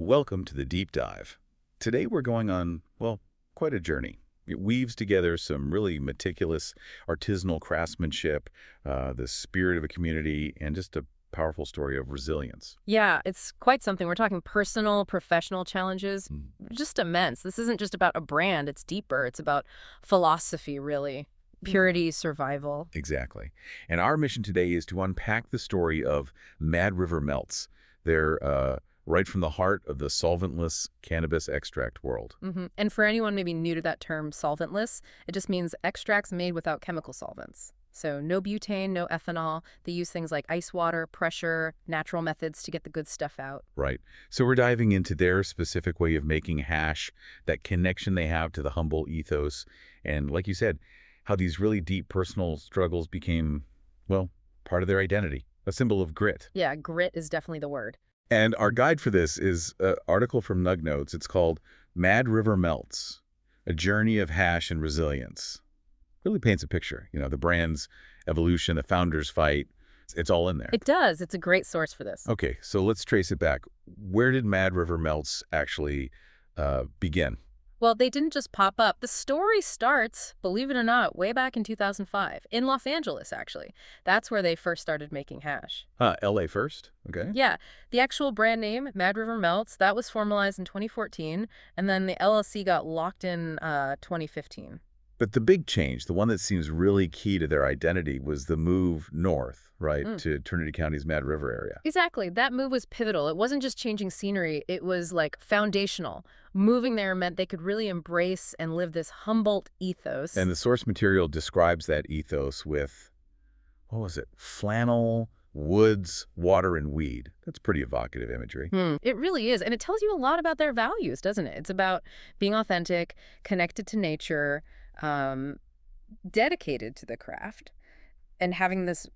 Welcome to the deep dive. Today we're going on, well, quite a journey. It weaves together some really meticulous artisanal craftsmanship, the spirit of a community, and just a powerful story of resilience. Yeah, it's quite something. We're talking personal, professional challenges, just immense. This isn't just about a brand, it's deeper. It's about philosophy, really. Purity, survival. Exactly. And our mission today is to unpack the story of Mad River Melts. They're right from the heart of the solventless cannabis extract world. And for anyone maybe new to that term, solventless, it just means extracts made without chemical solvents. So no butane, no ethanol. They use things like ice water, pressure, natural methods to get the good stuff out. Right. So we're diving into their specific way of making hash, that connection they have to the Humboldt ethos, and like you said, how these really deep personal struggles became, well, part of their identity, a symbol of grit. Yeah, grit is definitely the word. And our guide for this is an article from Nug Notes. It's called Mad River Melts, A Journey of Hash and Resilience. Really paints a picture, the brand's evolution, the founder's fight. It's all in there. It does. It's a great source for this. Okay, so let's trace it back. Where did Mad River Melts actually begin? Well, they didn't just pop up. The story starts, believe it or not, way back in 2005, in Los Angeles, actually. That's where they first started making hash. LA first? Okay. Yeah. The actual brand name, Mad River Melts, that was formalized in 2014, and then the LLC got locked in 2015. But the big change, the one that seems really key to their identity, was the move north, right, to Trinity County's Mad River area. Exactly. That move was pivotal. It wasn't just changing scenery. It was, like, foundational. Moving there meant they could really embrace and live this Humboldt ethos. And the source material describes that ethos with, what was it, flannel, woods, water, and weed. That's pretty evocative imagery. It really is. And it tells you a lot about their values, doesn't it? It's about being authentic, connected to nature, dedicated to the craft, and having this,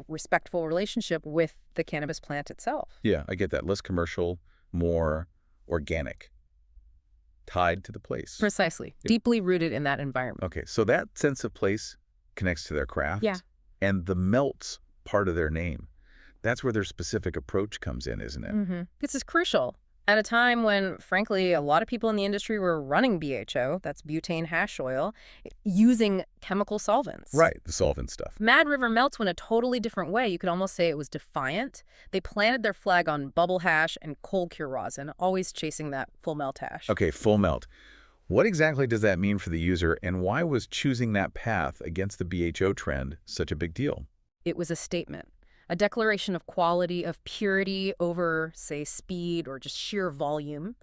respectful relationship with the cannabis plant itself. Yeah, I get that. Less commercial, more organic, tied to the place. Precisely. Yeah. Deeply rooted in that environment. Okay, so that sense of place connects to their craft. Yeah. And the melts part of their name. That's where their specific approach comes in, isn't it? This is crucial. At a time when, frankly, a lot of people in the industry were running BHO, that's butane hash oil, using chemical solvents. Right, the solvent stuff. Mad River Melts went a totally different way. You could almost say it was defiant. They planted their flag on bubble hash and cold cure rosin, always chasing that full melt hash. Okay, full melt. What exactly does that mean for the user, and why was choosing that path against the BHO trend such a big deal? It was a statement. A declaration of quality, of purity over, say, speed or just sheer volume.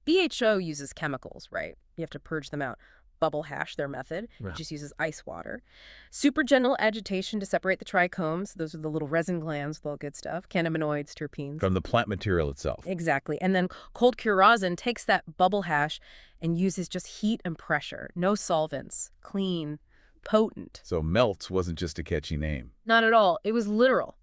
BHO uses chemicals, right? You have to purge them out. Bubble hash, their method, just uses ice water. Super gentle agitation to separate the trichomes. Those are the little resin glands with all good stuff. Cannabinoids, terpenes. From the plant material itself. Exactly. And then cold cure rosin takes that bubble hash and uses just heat and pressure. No solvents. Clean. Potent. So melts wasn't just a catchy name. Not at all. It was literal.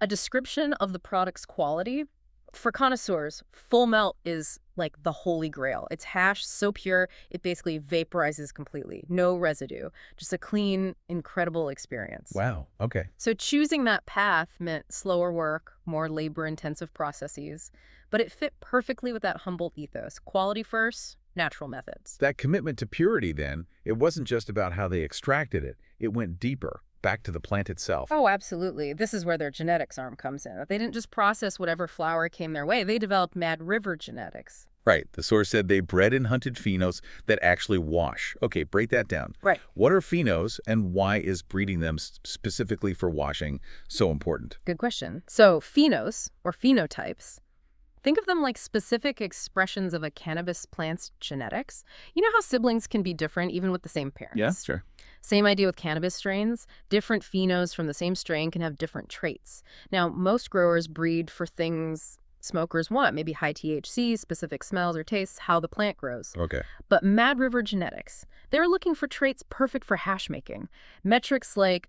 A description of the product's quality. For connoisseurs, full melt is like the holy grail. It's hash so pure, it basically vaporizes completely. No residue. Just a clean, incredible experience. Wow, okay. So choosing that path meant slower work, more labor-intensive processes, but it fit perfectly with that Humboldt ethos. Quality first, natural methods. That commitment to purity, then, it wasn't just about how they extracted it. It went deeper, back to the plant itself. Oh, absolutely. This is where their genetics arm comes in. They didn't just process whatever flower came their way. They developed Mad River genetics. Right. The source said they bred and hunted phenos that actually wash. Okay, break that down. Right. What are phenos, and why is breeding them specifically for washing so important? Good question. So phenos, or phenotypes, think of them like specific expressions of a cannabis plant's genetics. You know how siblings can be different even with the same parents? Yeah, sure. Same idea with cannabis strains. Different phenos from the same strain can have different traits. Now, most growers breed for things smokers want, maybe high THC, specific smells or tastes, how the plant grows. Okay. But Mad River Genetics, they're looking for traits perfect for hash making. Metrics like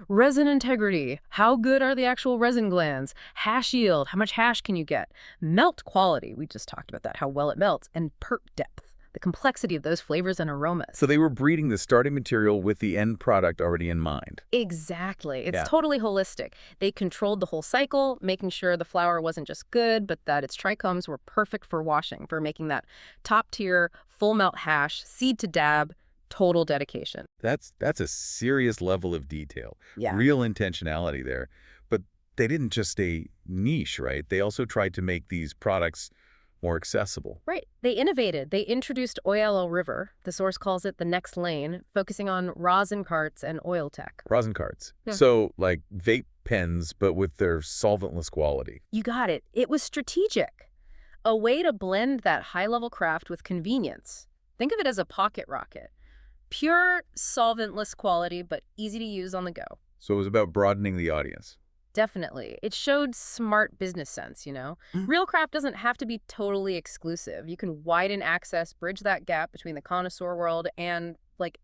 resin integrity, how good are the actual resin glands, hash yield, how much hash can you get, melt quality, we just talked about that, how well it melts, and perk depth, the complexity of those flavors and aromas. So they were breeding the starting material with the end product already in mind. Exactly. It's Yeah. totally holistic. They controlled the whole cycle, making sure the flour wasn't just good, but that its trichomes were perfect for washing, for making that top-tier, full-melt hash, seed to dab, total dedication. That's a serious level of detail. Yeah. Real intentionality there. But they didn't just stay niche, right? They also tried to make these products more accessible. Right. They innovated. They introduced OYL River. The source calls it the next lane, focusing on rosin carts and oil tech. Rosin carts. Yeah. So like vape pens, but with their solventless quality. You got it. It was strategic. A way to blend that high-level craft with convenience. Think of it as a pocket rocket. Pure, solventless quality, but easy to use on the go. So it was about broadening the audience. Definitely. It showed smart business sense, Real craft doesn't have to be totally exclusive. You can widen access, bridge that gap between the connoisseur world and,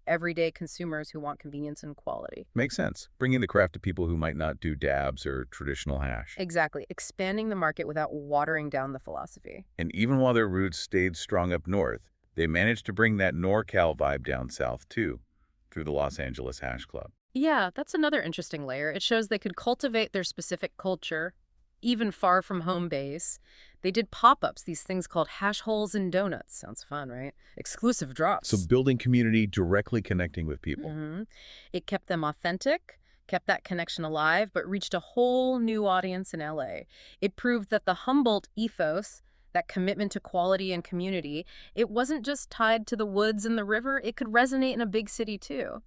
everyday consumers who want convenience and quality. Makes sense. Bringing the craft to people who might not do dabs or traditional hash. Exactly. Expanding the market without watering down the philosophy. And even while their roots stayed strong up north, they managed to bring that NorCal vibe down south, too, through the Los Angeles Hash Club. Yeah, that's another interesting layer. It shows they could cultivate their specific culture, even far from home base. They did pop-ups, these things called hash holes and donuts. Sounds fun, right? Exclusive drops. So building community, directly connecting with people. It kept them authentic, kept that connection alive, but reached a whole new audience in LA. It proved that the Humboldt ethos, that commitment to quality and community, it wasn't just tied to the woods and the river. It could resonate in a big city, too.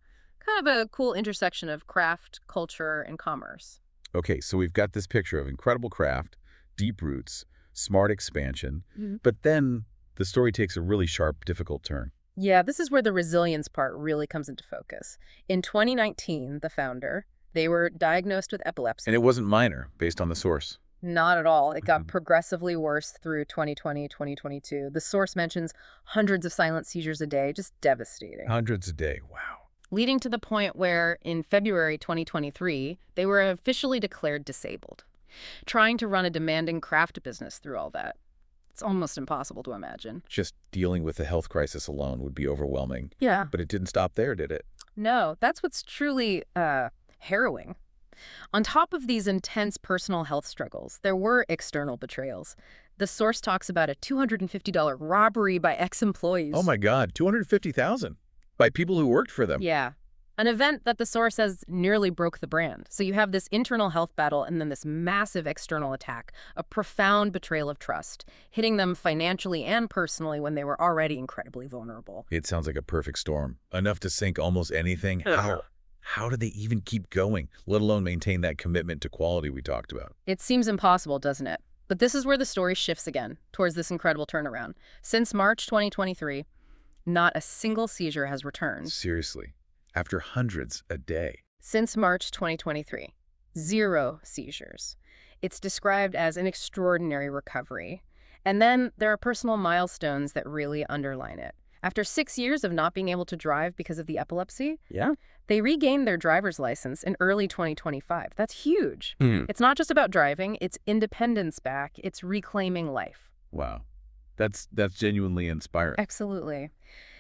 Kind of a cool intersection of craft, culture, and commerce. Okay, so we've got this picture of incredible craft, deep roots, smart expansion, but then the story takes a really sharp, difficult turn. Yeah, this is where the resilience part really comes into focus. In 2019, the founder, they were diagnosed with epilepsy. And it wasn't minor, based on the source. Not at all. It got progressively worse through 2020, 2022. The source mentions hundreds of silent seizures a day, just devastating. Hundreds a day, wow. Leading to the point where, in February 2023, they were officially declared disabled. Trying to run a demanding craft business through all that, it's almost impossible to imagine. Just dealing with the health crisis alone would be overwhelming. Yeah. But it didn't stop there, did it? No, that's what's truly harrowing. On top of these intense personal health struggles, there were external betrayals. The source talks about a $250 robbery by ex-employees. Oh my God, $250,000 by people who worked for them. Yeah. An event that the source says nearly broke the brand. So you have this internal health battle and then this massive external attack, a profound betrayal of trust, hitting them financially and personally when they were already incredibly vulnerable. It sounds like a perfect storm. Enough to sink almost anything. How do they even keep going, let alone maintain that commitment to quality we talked about? It seems impossible, doesn't it? But this is where the story shifts again, towards this incredible turnaround. Since March 2023, not a single seizure has returned. Seriously, after hundreds a day. Since March 2023, 0 seizures. It's described as an extraordinary recovery. And then there are personal milestones that really underline it. After 6 years of not being able to drive because of the epilepsy, they regained their driver's license in early 2025. That's huge. It's not just about driving, it's independence back, it's reclaiming life. Wow. That's genuinely inspiring. Absolutely.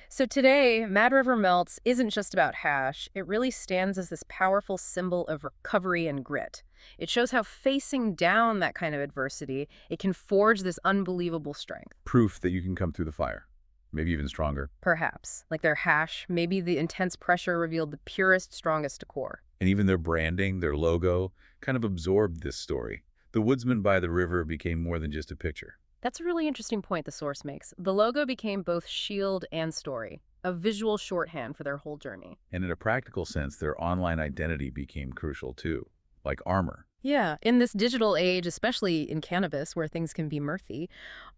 So today, Mad River Melts isn't just about hash. It really stands as this powerful symbol of recovery and grit. It shows how facing down that kind of adversity, it can forge this unbelievable strength. Proof that you can come through the fire. Maybe even stronger. Perhaps. Like their hash, maybe the intense pressure revealed the purest, strongest core. And even their branding, their logo, kind of absorbed this story. The woodsman by the river became more than just a picture. That's a really interesting point the source makes. The logo became both shield and story, a visual shorthand for their whole journey. And in a practical sense, their online identity became crucial too, like armor. Yeah, in this digital age, especially in cannabis where things can be murky,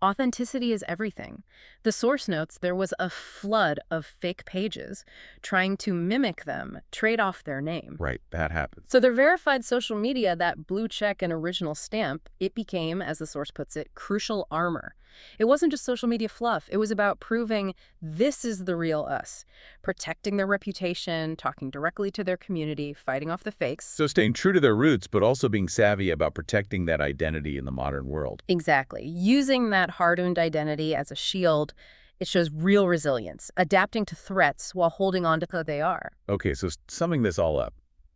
authenticity is everything. The source notes there was a flood of fake pages trying to mimic them, trade off their name. Right, that happens. So their verified social media, that blue check and original stamp, it became, as the source puts it, crucial armor. It wasn't just social media fluff. It was about proving this is the real us, protecting their reputation, talking directly to their community, fighting off the fakes. So staying true to their roots, but also being savvy about protecting that identity in the modern world. Exactly. Using that hard-earned identity as a shield, It shows real resilience, adapting to threats while holding on to who they are. Okay, so summing this all up,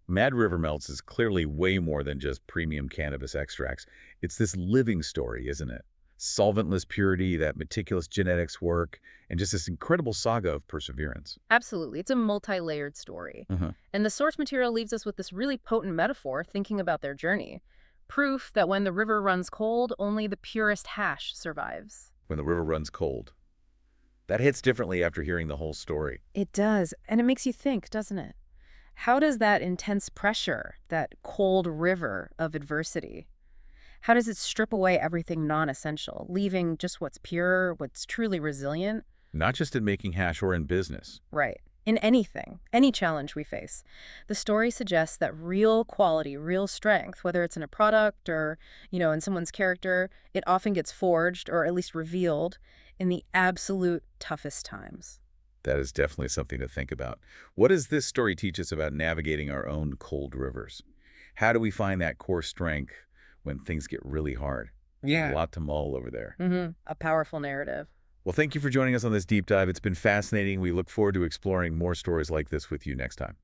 Mad River Melts is clearly way more than just premium cannabis extracts. It's this living story, isn't it? Solventless purity, that meticulous genetics work, and just this incredible saga of perseverance. Absolutely. It's a multi-layered story. Uh-huh. And the source material leaves us with this really potent metaphor thinking about their journey. Proof that when the river runs cold, only the purest hash survives. When the river runs cold. That hits differently after hearing the whole story. It does. And it makes you think, doesn't it? How does that intense pressure, that cold river of adversity, how does it strip away everything non-essential, leaving just what's pure, what's truly resilient? Not just in making hash or in business. Right. In anything, any challenge we face. The story suggests that real quality, real strength, whether it's in a product or, in someone's character, it often gets forged or at least revealed in the absolute toughest times. That is definitely something to think about. What does this story teach us about navigating our own cold rivers? How do we find that core strength when things get really hard? Yeah. A lot to mull over there. A powerful narrative. Well, thank you for joining us on this deep dive. It's been fascinating. We look forward to exploring more stories like this with you next time.